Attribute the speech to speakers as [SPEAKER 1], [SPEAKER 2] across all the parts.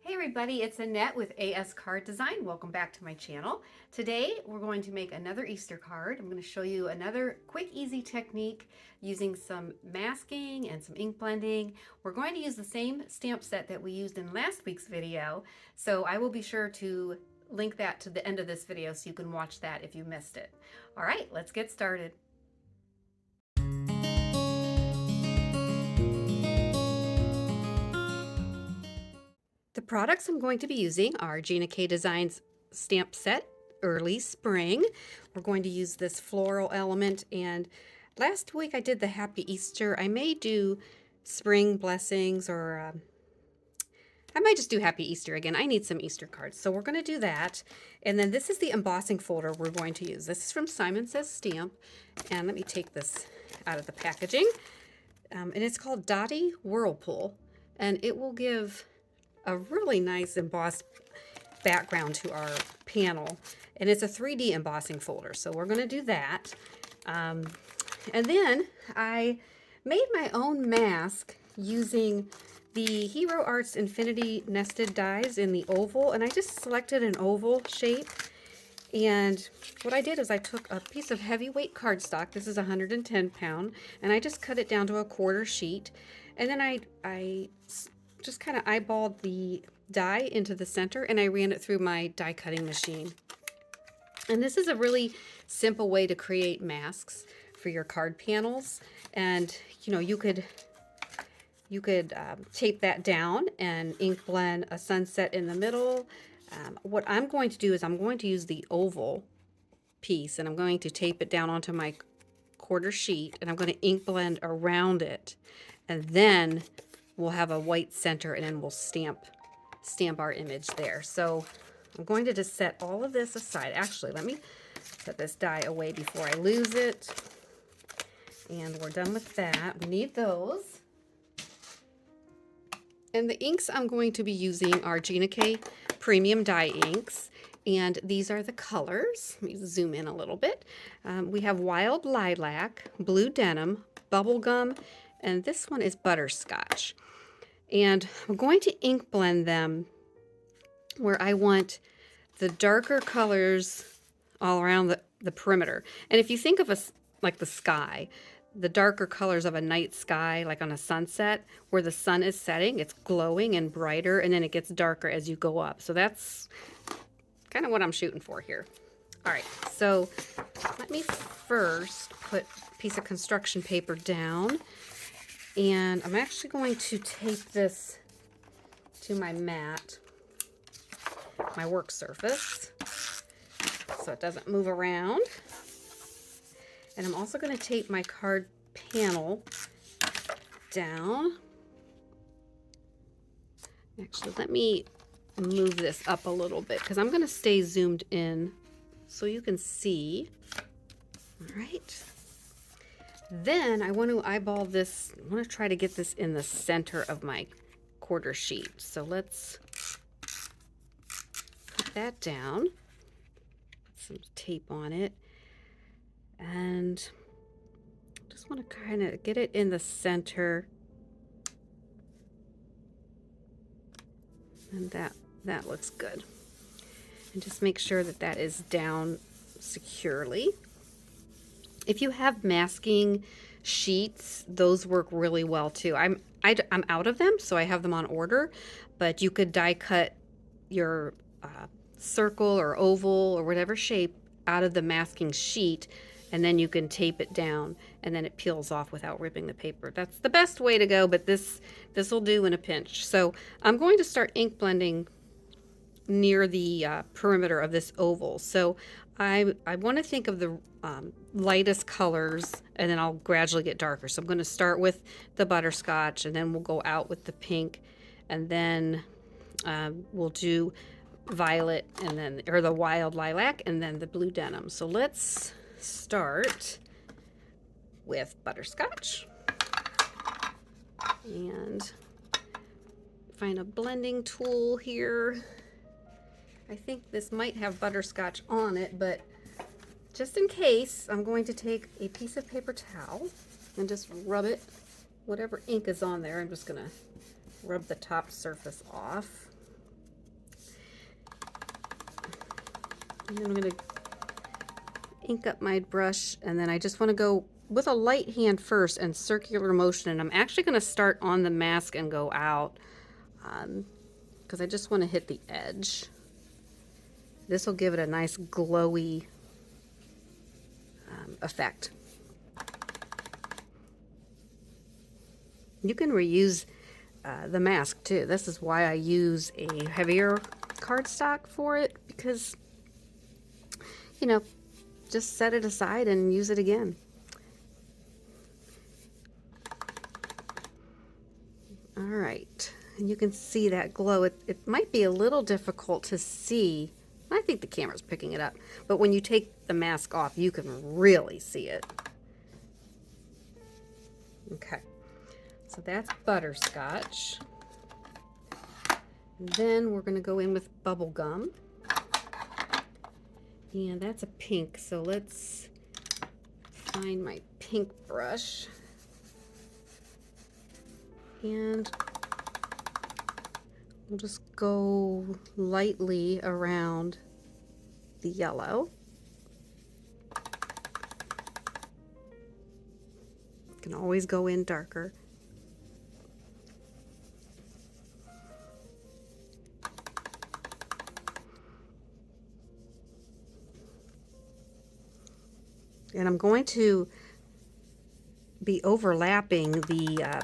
[SPEAKER 1] Hey everybody, it's Annette with ASCardDesign. Welcome back to my channel. Today we're going to make another Easter card. I'm going to show you another quick, easy technique using some masking and some ink blending. We're going to use the same stamp set that we used in last week's video, so I will be sure to link that to the end of this video so you can watch that if you missed it. All right, let's get started. The products I'm going to be using are Gina K Designs stamp set, Early Spring. We're going to use this floral element, and last week I did the Happy Easter. I may do Spring Blessings, or I might just do Happy Easter again. I need some Easter cards, so we're going to do that. And then this is the embossing folder we're going to use. This is from Simon Says Stamp, and let me take this out of the packaging. And it's called Dotty Whirlpool, and it will give a really nice embossed background to our panel, and it's a 3D embossing folder, so we're going to do that. And then I made my own mask using the Hero Arts Infinity nested dies in the oval, and I just selected an oval shape. And what I did is I took a piece of heavyweight cardstock, this is 110 pound, and I just cut it down to a quarter sheet, and then I just kind of eyeballed the die into the center, and I ran it through my die cutting machine. And this is a really simple way to create masks for your card panels. And you know, you could tape that down and ink blend a sunset in the middle. What I'm going to do is I'm going to use the oval piece, and I'm going to tape it down onto my quarter sheet, and I'm going to ink blend around it, and then we'll have a white center, and then we'll stamp our image there. So I'm going to just set all of this aside. Actually, let me set this die away before I lose it. And we're done with that. We need those. And the inks I'm going to be using are Gina K Premium Die inks. And these are the colors. Let me zoom in a little bit. We have Wild Lilac, Blue Denim, Bubblegum, and this one is Butterscotch. And I'm going to ink blend them where I want the darker colors all around the perimeter. And if you think of like the sky, the darker colors of a night sky, like on a sunset, where the sun is setting, it's glowing and brighter, and then it gets darker as you go up. So that's kind of what I'm shooting for here. All right, so let me first put a piece of construction paper down. And I'm actually going to tape this to my mat, my work surface, so it doesn't move around. And I'm also going to tape my card panel down. Actually, let me move this up a little bit because I'm going to stay zoomed in so you can see. All right. Then I want to eyeball this. I want to try to get this in the center of my quarter sheet. So let's put that down. Put some tape on it. And just want to kind of get it in the center. And that looks good. And just make sure that that is down securely. If you have masking sheets, those work really well too. I'm out of them, so I have them on order, but you could die cut your circle or oval or whatever shape out of the masking sheet, and then you can tape it down, and then it peels off without ripping the paper. That's the best way to go, but this will do in a pinch. So I'm going to start ink blending near the perimeter of this oval. So I want to think of the lightest colors, and then I'll gradually get darker. So I'm going to start with the butterscotch, and then we'll go out with the pink, and then we'll do violet, and then or the wild lilac, and then the blue denim. So let's start with butterscotch and find a blending tool here. I think this might have butterscotch on it, but just in case, I'm going to take a piece of paper towel and just rub it, whatever ink is on there. I'm just going to rub the top surface off. And then I'm going to ink up my brush, and then I just want to go with a light hand first and circular motion. And I'm actually going to start on the mask and go out because I just want to hit the edge. This will give it a nice glowy effect. You can reuse the mask too. This is why I use a heavier cardstock for it, because, you know, just set it aside and use it again. All right, and you can see that glow. It might be a little difficult to see. I think the camera's picking it up, but when you take the mask off, you can really see it. Okay, so that's Butterscotch. And then we're going to go in with Bubblegum. And that's a pink, so let's find my pink brush. And we'll just go lightly around the yellow. You can always go in darker. And I'm going to be overlapping the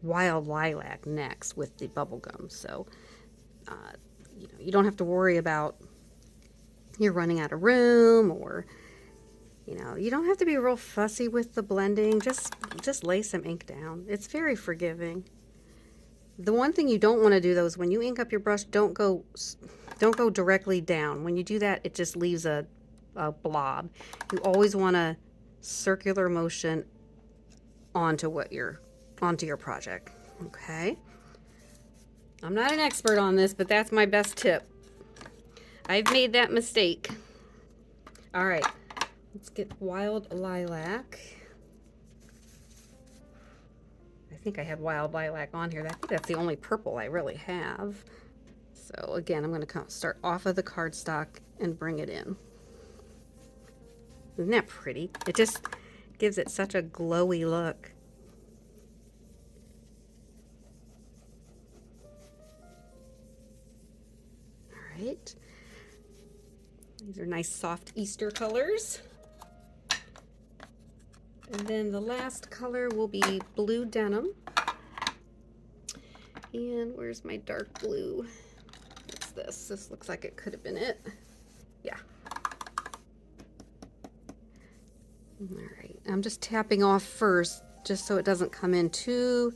[SPEAKER 1] Wild Lilac next with the Bubblegum. So, you know, you don't have to worry about you're running out of room, or, you know, you don't have to be real fussy with the blending. Just lay some ink down. It's very forgiving. The one thing you don't want to do though is when you ink up your brush, don't go directly down. When you do that, it just leaves a blob. You always want a circular motion onto your project. Okay, I'm not an expert on this, but that's my best tip. I've made that mistake. All right, let's get Wild Lilac. I think I have Wild Lilac on here. I think that's the only purple I really have. So again, I'm going to start off of the cardstock and bring it in. Isn't that pretty? It just gives it such a glowy look. All right. These are nice soft Easter colors. And then the last color will be blue denim. And where's my dark blue? What's this? This looks like it could have been it. Yeah. All right, I'm just tapping off first, just so it doesn't come in too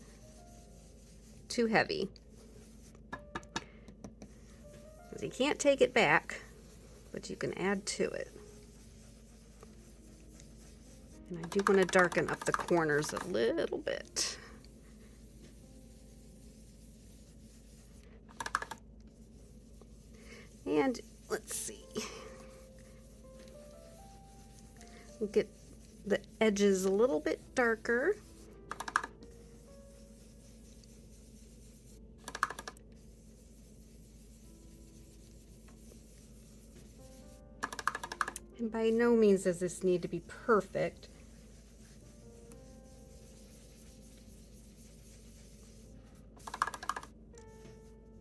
[SPEAKER 1] heavy. Because you can't take it back, but you can add to it. And I do want to darken up the corners a little bit. And let's see. We'll get the edges a little bit darker. And by no means does this need to be perfect.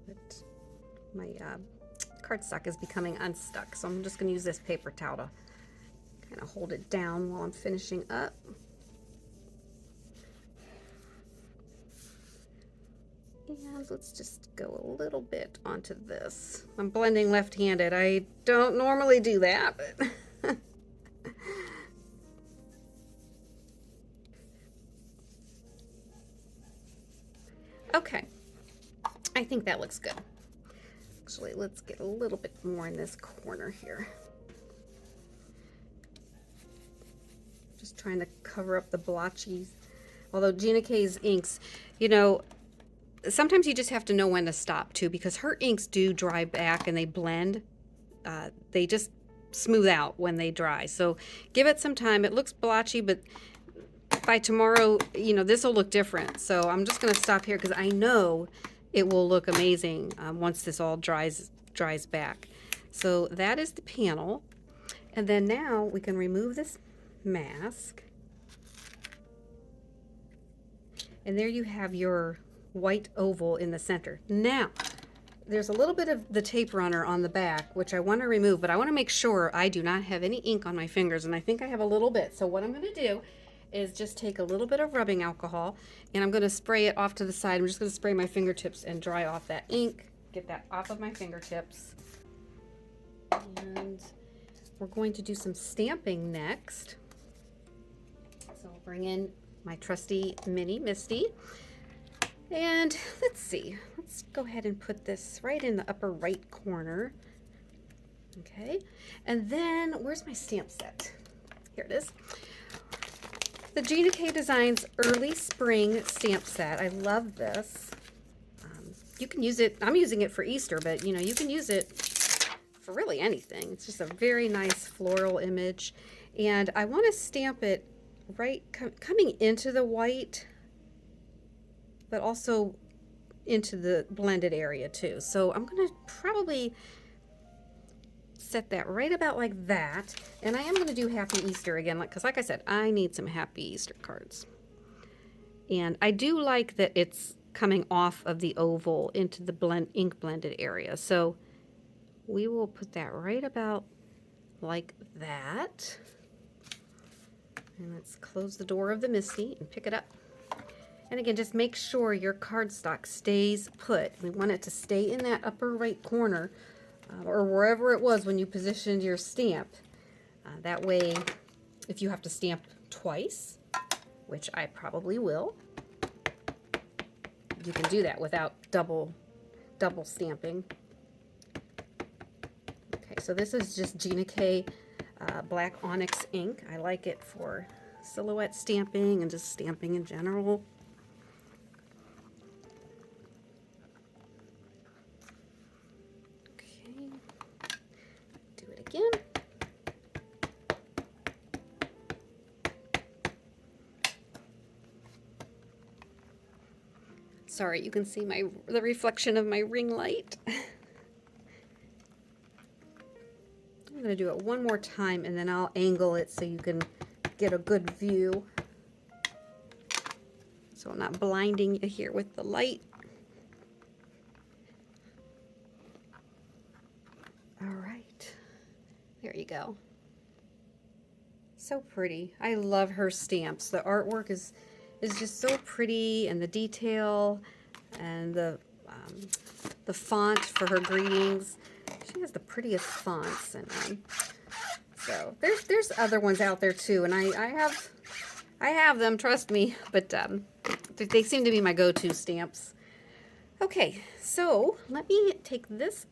[SPEAKER 1] But my cardstock is becoming unstuck, so I'm just going to use this paper towel to kind of hold it down while I'm finishing up. And let's just go a little bit onto this. I'm blending left-handed. I don't normally do that, but okay. I think that looks good. Actually, let's get a little bit more in this corner here. Just trying to cover up the blotchies. Although Gina K's inks, you know, sometimes you just have to know when to stop too, because her inks do dry back and they blend. They just smooth out when they dry. So give it some time. It looks blotchy, but by tomorrow, you know, this will look different. So I'm just going to stop here because I know it will look amazing once this all dries back. So that is the panel. And then now we can remove this mask. And there you have your white oval in the center. Now, there's a little bit of the tape runner on the back, which I want to remove, but I want to make sure I do not have any ink on my fingers, and I think I have a little bit. So what I'm going to do is just take a little bit of rubbing alcohol, and I'm going to spray it off to the side. I'm just going to spray my fingertips and dry off that ink, get that off of my fingertips. And we're going to do some stamping next. So I'll bring in my trusty mini Misty. And let's see, let's go ahead and put this right in the upper right corner. Okay, and then where's my stamp set? Here it is. The Gina K Designs Early Spring Stamp Set. I love this. You can use it, I'm using it for Easter, but you know, you can use it for really anything. It's just a very nice floral image. And I want to stamp it right coming into the white, but also into the blended area too. So I'm going to probably set that right about like that. And I am going to do Happy Easter again, because like I said, I need some Happy Easter cards. And I do like that it's coming off of the oval into the ink blended area. So we will put that right about like that. And let's close the door of the Misty and pick it up. And again, just make sure your cardstock stays put. We want it to stay in that upper right corner or wherever it was when you positioned your stamp. That way, if you have to stamp twice, which I probably will, you can do that without double stamping. Okay, so this is just Gina K Black Onyx ink. I like it for silhouette stamping and just stamping in general. Again. Sorry, you can see the reflection of my ring light. I'm going to do it one more time and then I'll angle it so you can get a good view. So I'm not blinding you here with the light. All right. There you go. So pretty. I love her stamps. The artwork is just so pretty, and the detail and the font for her greetings. She has the prettiest fonts, and so there's other ones out there too, and I have them, trust me, but they seem to be my go-to stamps. Okay, so let me take this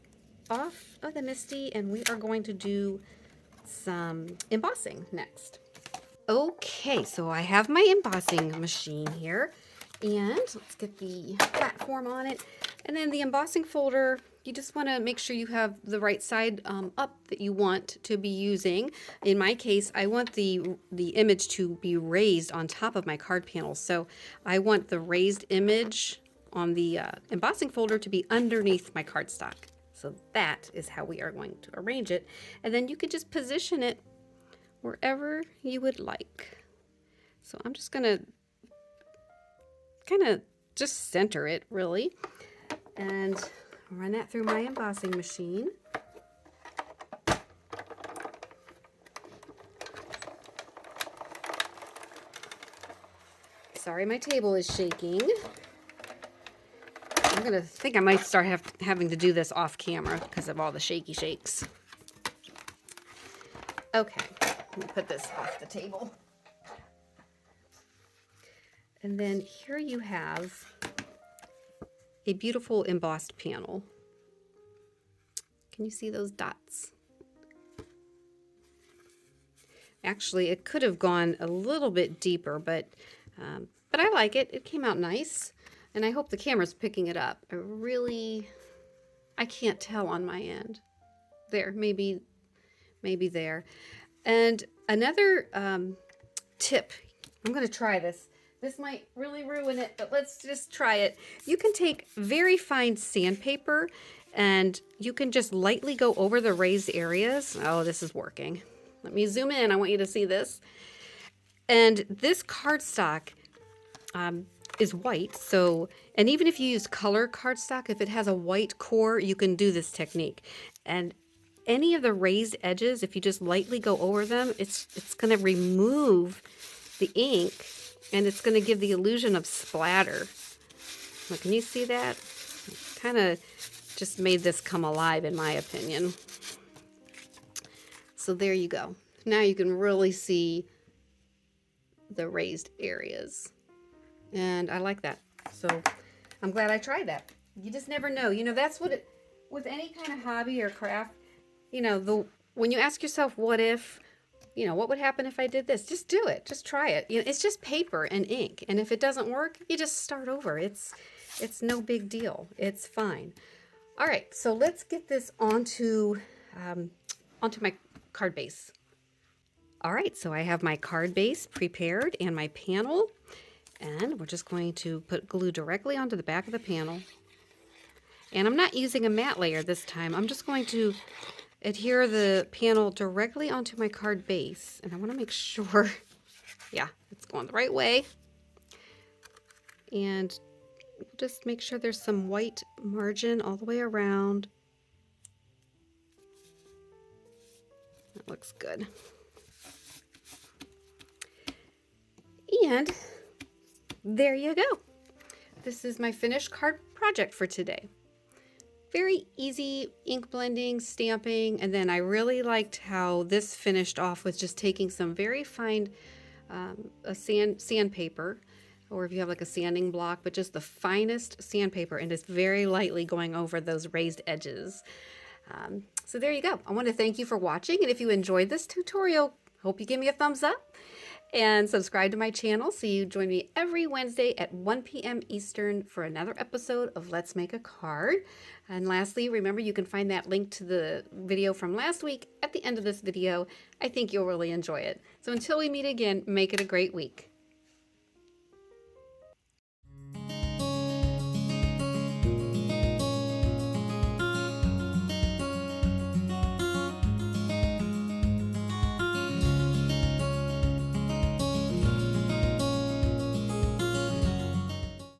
[SPEAKER 1] off of the Misty, and we are going to do some embossing next. Okay, so I have my embossing machine here, and let's get the platform on it. And then the embossing folder, you just want to make sure you have the right side up that you want to be using. In my case, I want the image to be raised on top of my card panel, so I want the raised image on the embossing folder to be underneath my cardstock. So that is how we are going to arrange it. And then you could just position it wherever you would like. So I'm just gonna kind of just center it really and run that through my embossing machine. Sorry, my table is shaking. I'm gonna think I might start having to do this off camera because of all the shaky shakes. Okay, let me put this off the table. And then here you have a beautiful embossed panel. Can you see those dots? Actually, it could have gone a little bit deeper, but I like it. It came out nice. And I hope the camera's picking it up. I can't tell on my end. There, maybe there. And another tip, I'm going to try this. This might really ruin it, but let's just try it. You can take very fine sandpaper and you can just lightly go over the raised areas. Oh, this is working. Let me zoom in. I want you to see this. And this cardstock is white. So, and even if you use color cardstock, if it has a white core, you can do this technique. And any of the raised edges, if you just lightly go over them, it's going to remove the ink and it's going to give the illusion of splatter. Look, can you see that? Kind of just made this come alive in my opinion. So there you go. Now you can really see the raised areas. And I like that. So I'm glad I tried that. You just never know. You know, that's what it, with any kind of hobby or craft, you know, when you ask yourself, what if, you know, what would happen if I did this? Just do it. Just try it. You know, it's just paper and ink. And if it doesn't work, you just start over. It's no big deal. It's fine. All right. So let's get this onto my card base. All right. So I have my card base prepared and my panel. And we're just going to put glue directly onto the back of the panel. And I'm not using a matte layer this time. I'm just going to adhere the panel directly onto my card base. And I want to make sure, yeah, it's going the right way. And just make sure there's some white margin all the way around. That looks good. And there you go. This is my finished card project for today. Very easy ink blending, stamping, and then I really liked how this finished off with just taking some very fine sandpaper, or if you have like a sanding block, but just the finest sandpaper and just very lightly going over those raised edges. So there you go. I want to thank you for watching, and if you enjoyed this tutorial, hope you give me a thumbs up and subscribe to my channel so you join me every Wednesday at 1 p.m. Eastern for another episode of Let's Make a Card. And lastly, remember you can find that link to the video from last week at the end of this video. I think you'll really enjoy it. So until we meet again, make it a great week.